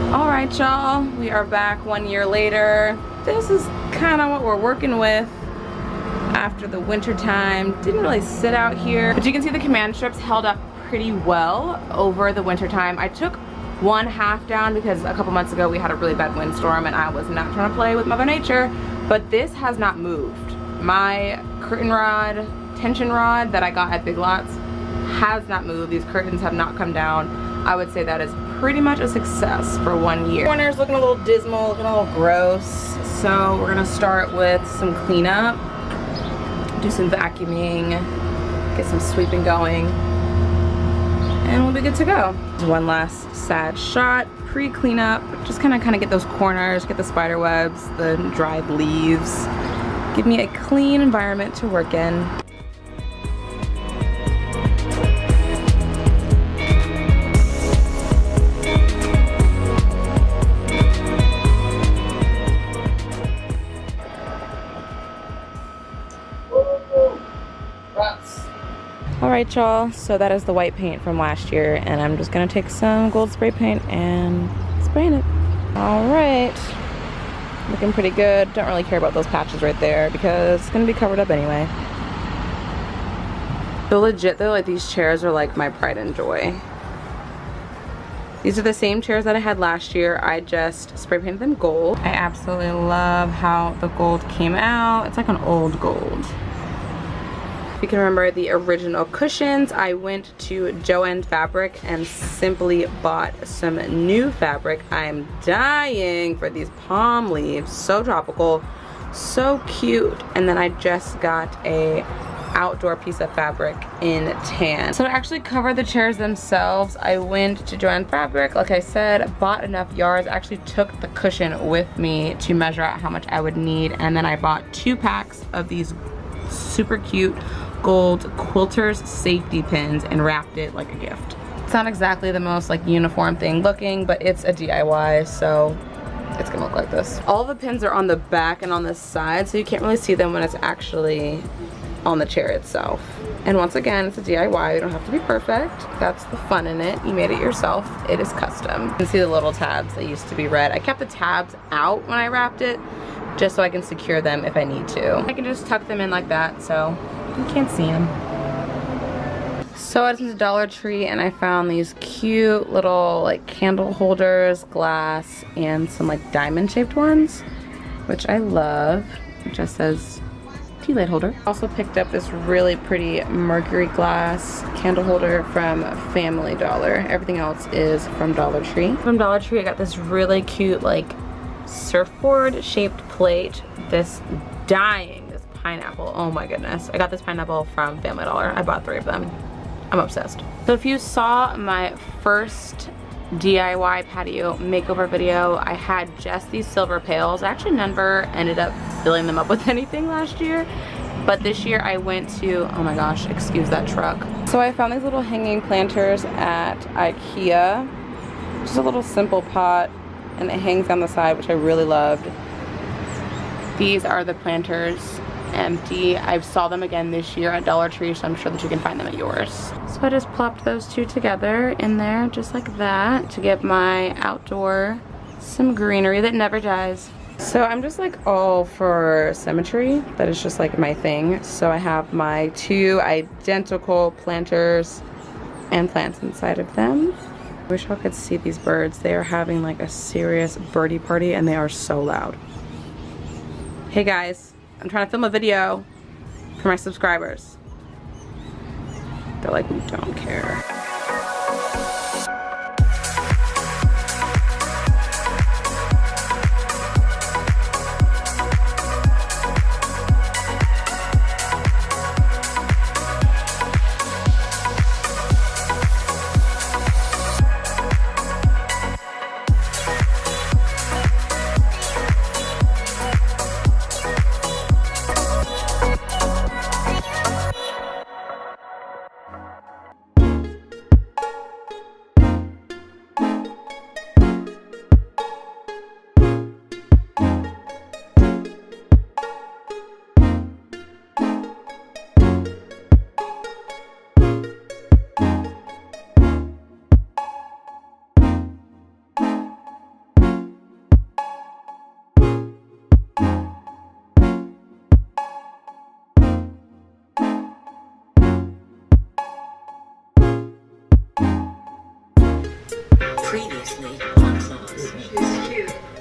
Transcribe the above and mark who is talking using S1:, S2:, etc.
S1: Alright y'all, we are back 1 year later. This is kind of what we're working with after the winter time. Didn't really sit out here, but you can see the command strips held up pretty well over the winter time. I took one half down because a couple months ago we had a really bad windstorm and I was not trying to play with Mother Nature, but this has not moved. My curtain rod, tension rod that I got at Big Lots has not moved. These curtains have not come down. I would say that is pretty much a success for 1 year. Corner's looking a little dismal, looking a little gross. So we're gonna start with some cleanup, do some vacuuming, get some sweeping going, and we'll be good to go. One last sad shot, pre-cleanup, just kind of get those corners, get the spider webs, the dried leaves. Give me a clean environment to work in. Alright y'all, so that is the white paint from last year, and I'm just gonna take some gold spray paint and spraying it. Alright, looking pretty good. Don't really care about those patches right there because it's gonna be covered up anyway. So legit though, like these chairs are like my pride and joy. These are the same chairs that I had last year. I just spray painted them gold. I absolutely love how the gold came out. It's like an old gold. If you can remember the original cushions, I went to Joann Fabric and simply bought some new fabric. I'm dying for these palm leaves. So tropical, so cute. And then I just got a outdoor piece of fabric in tan. So to actually cover the chairs themselves, I went to Joann Fabric, like I said, bought enough yards, actually took the cushion with me to measure out how much I would need, and then I bought 2 packs of these super cute gold quilters safety pins and wrapped it like a gift. It's not exactly the most like uniform thing looking, but it's a DIY, so it's gonna look like this. All the pins are on the back and on the side, so you can't really see them when it's actually on the chair itself. And once again, it's a DIY. You don't have to be perfect. That's the fun in it. You made it yourself. It is custom. You can see the little tabs that used to be red. I kept the tabs out when I wrapped it just so I can secure them if I need to. I can just tuck them in like that so you can't see them. So I was in the Dollar Tree and I found these cute little like candle holders, glass, and some like diamond shaped ones, which I love. It just says tea light holder. Also picked up this really pretty mercury glass candle holder from Family Dollar. Everything else is from Dollar Tree. From Dollar Tree I got this really cute like surfboard shaped plate. This pineapple, oh my goodness. I got this pineapple from Family Dollar. I bought 3 of them. I'm obsessed. So if you saw my first DIY patio makeover video, I had just these silver pails. I actually never ended up filling them up with anything last year, but this year I went to, oh my gosh, excuse that truck. So I found these little hanging planters at IKEA. Just a little simple pot, and it hangs down the side, which I really loved. These are the planters, empty. I saw them again this year at Dollar Tree, so I'm sure that you can find them at yours. So I just plopped those 2 together in there just like that to give my outdoor some greenery that never dies. So I'm just like all for symmetry. That is just like my thing. So I have my 2 identical planters and plants inside of them. I wish y'all could see these birds. They are having like a serious birdie party and they are so loud. Hey guys, I'm trying to film a video for my subscribers. They're like, we don't care.
S2: seriously, hot sauce.
S3: She's cute.